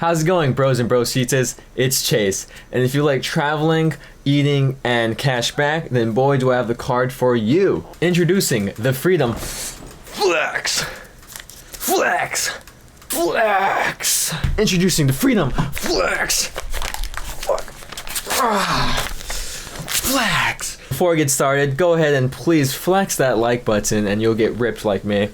How's it going, bros and brositas? It's Chase, and if you like traveling, eating, and cash back, then boy do I have the card for you. Introducing the Freedom Flex. Introducing the Freedom Flex. Flex. Before I get started, go ahead and please flex that like button and you'll get ripped like me.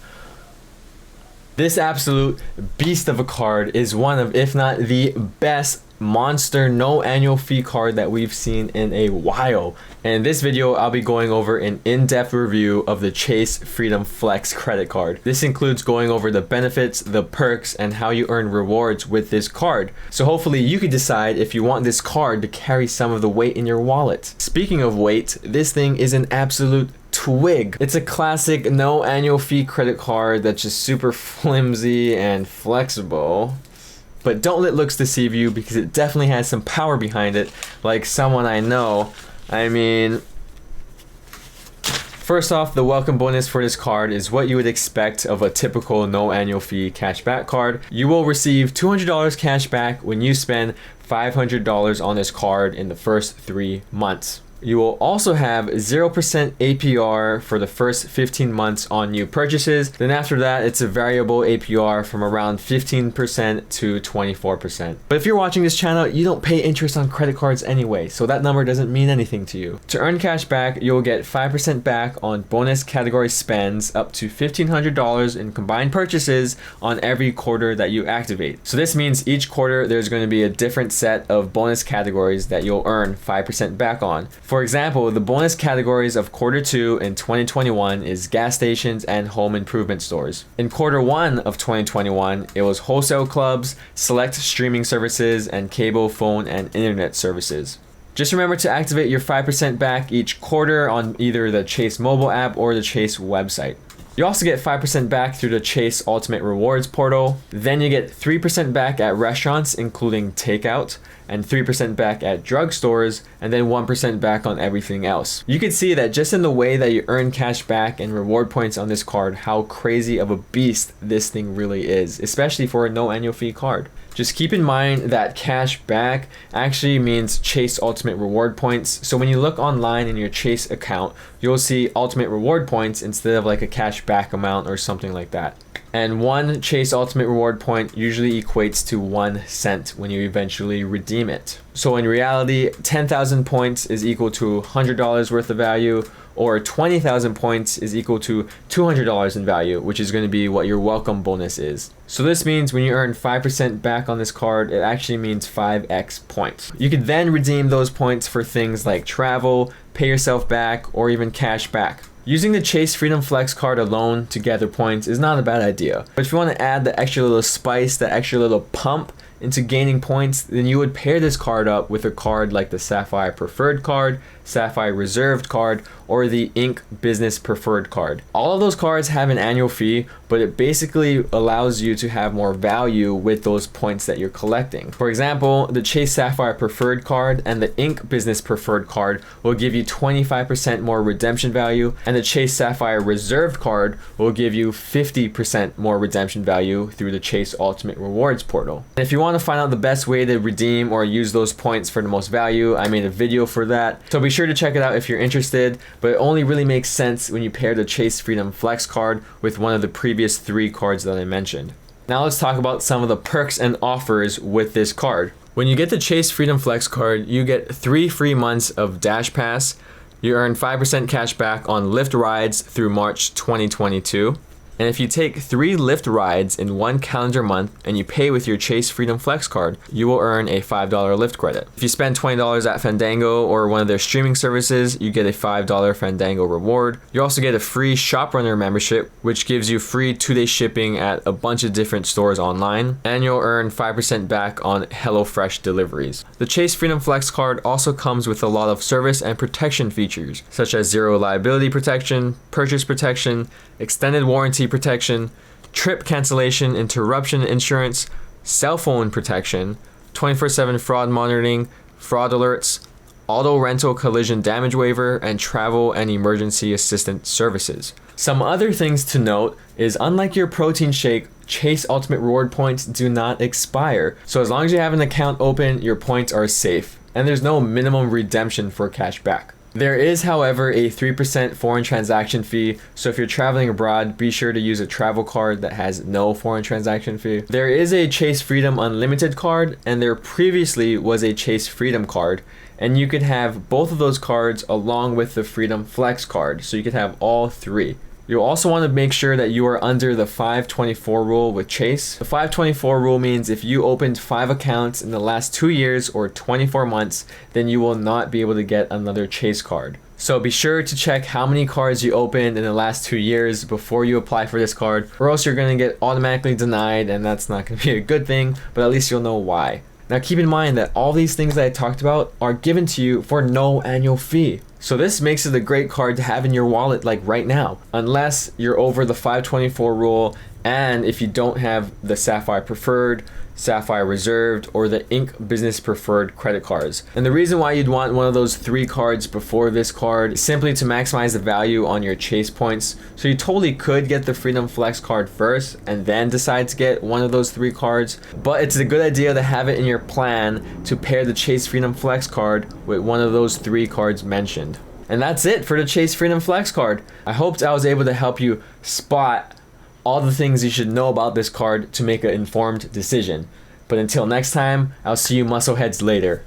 This absolute beast of a card is one of, if not the best monster no annual fee card that we've seen in a while. And in this video, I'll be going over an in-depth review of the Chase Freedom Flex credit card. This includes going over the benefits, the perks, and how you earn rewards with this card. So hopefully you can decide if you want this card to carry some of the weight in your wallet. Speaking of weight, this thing is an absolute twig. It's a classic no annual fee credit card that's just super flimsy and flexible. But don't let looks deceive you, because it definitely has some power behind it, like someone I know. I mean, first off, the welcome bonus for this card is what you would expect of a typical no annual fee cashback card. You will receive $200 cash back when you spend $500 on this card in the first 3 months. You will also have 0% APR for the first 15 months on new purchases. Then after that, it's a variable APR from around 15% to 24%. But if you're watching this channel, you don't pay interest on credit cards anyway, so that number doesn't mean anything to you. To earn cash back, you'll get 5% back on bonus category spends up to $1,500 in combined purchases on every quarter that you activate. So this means each quarter there's going to be a different set of bonus categories that you'll earn 5% back on. For example, the bonus categories of quarter 2 in 2021 is gas stations and home improvement stores. In quarter 1 of 2021, it was wholesale clubs, select streaming services, and cable, phone, and internet services. Just remember to activate your 5% back each quarter on either the Chase mobile app or the Chase website. You also get 5% back through the Chase Ultimate Rewards portal. Then you get 3% back at restaurants, including takeout, and 3% back at drugstores, and then 1% back on everything else. You can see that just in the way that you earn cash back and reward points on this card, how crazy of a beast this thing really is, especially for a no annual fee card. Just keep in mind that cash back actually means Chase Ultimate Reward Points. So when you look online in your Chase account, you'll see Ultimate Reward Points instead of like a cash back amount or something like that. And one Chase Ultimate Reward Point usually equates to 1 cent when you eventually redeem it. So in reality, 10,000 points is equal to $100 worth of value, or 20,000 points is equal to $200 in value, which is going to be what your welcome bonus is. So this means when you earn 5% back on this card, it actually means 5x points. You could then redeem those points for things like travel, pay yourself back, or even cash back. Using the Chase Freedom Flex card alone to gather points is not a bad idea. But if you want to add the extra little spice, the extra little pump into gaining points, then you would pair this card up with a card like the Sapphire Preferred card, Sapphire Reserved card, or the Ink Business Preferred card. All of those cards have an annual fee, but it basically allows you to have more value with those points that you're collecting. For example, the Chase Sapphire Preferred card and the Ink Business Preferred card will give you 25% more redemption value, and the Chase Sapphire Reserved card will give you 50% more redemption value through the Chase Ultimate Rewards portal. And if you want to find out the best way to redeem or use those points for the most value, I made a video for that. So be sure to check it out if you're interested, but it only really makes sense when you pair the Chase Freedom Flex card with one of the previous 3 cards that I mentioned. Now let's talk about some of the perks and offers with this card. When you get the Chase Freedom Flex card, you get 3 free months of Dash Pass. You earn 5% cash back on Lyft rides through March 2022. And if you take 3 Lyft rides in 1 calendar month and you pay with your Chase Freedom Flex card, you will earn a $5 Lyft credit. If you spend $20 at Fandango or one of their streaming services, you get a $5 Fandango reward. You also get a free ShopRunner membership, which gives you free 2-day shipping at a bunch of different stores online. And you'll earn 5% back on HelloFresh deliveries. The Chase Freedom Flex card also comes with a lot of service and protection features, such as zero liability protection, purchase protection, extended warranty protection, trip cancellation interruption insurance, cell phone protection, 24/7 fraud monitoring, fraud alerts, auto rental collision damage waiver, and travel and emergency assistance services. Some other things to note is, unlike your protein shake, Chase Ultimate Reward points do not expire. So as long as you have an account open, your points are safe, and there's no minimum redemption for cash back. There is, however, a 3% foreign transaction fee, so if you're traveling abroad, be sure to use a travel card that has no foreign transaction fee. There is a Chase Freedom Unlimited card, and there previously was a Chase Freedom card, and you could have both of those cards along with the Freedom Flex card, so you could have all three. You'll also want to make sure that you are under the 524 rule with Chase. The 524 rule means if you opened 5 accounts in the last 2 years or 24 months, then you will not be able to get another Chase card. So be sure to check how many cards you opened in the last 2 years before you apply for this card, or else you're going to get automatically denied, and that's not going to be a good thing, but at least you'll know why. Now keep in mind that all these things that I talked about are given to you for no annual fee. So this makes it a great card to have in your wallet like right now, unless you're over the 524 rule, and if you don't have the Sapphire Preferred, Sapphire Reserved, or the Inc. Business Preferred credit cards. And the reason why you'd want one of those 3 cards before this card is simply to maximize the value on your Chase points. So you totally could get the Freedom Flex card first and then decide to get one of those 3 cards, but it's a good idea to have it in your plan to pair the Chase Freedom Flex card with one of those 3 cards mentioned. And that's it for the Chase Freedom Flex card. I hoped I was able to help you spot all the things you should know about this card to make an informed decision. But until next time, I'll see you muscleheads later.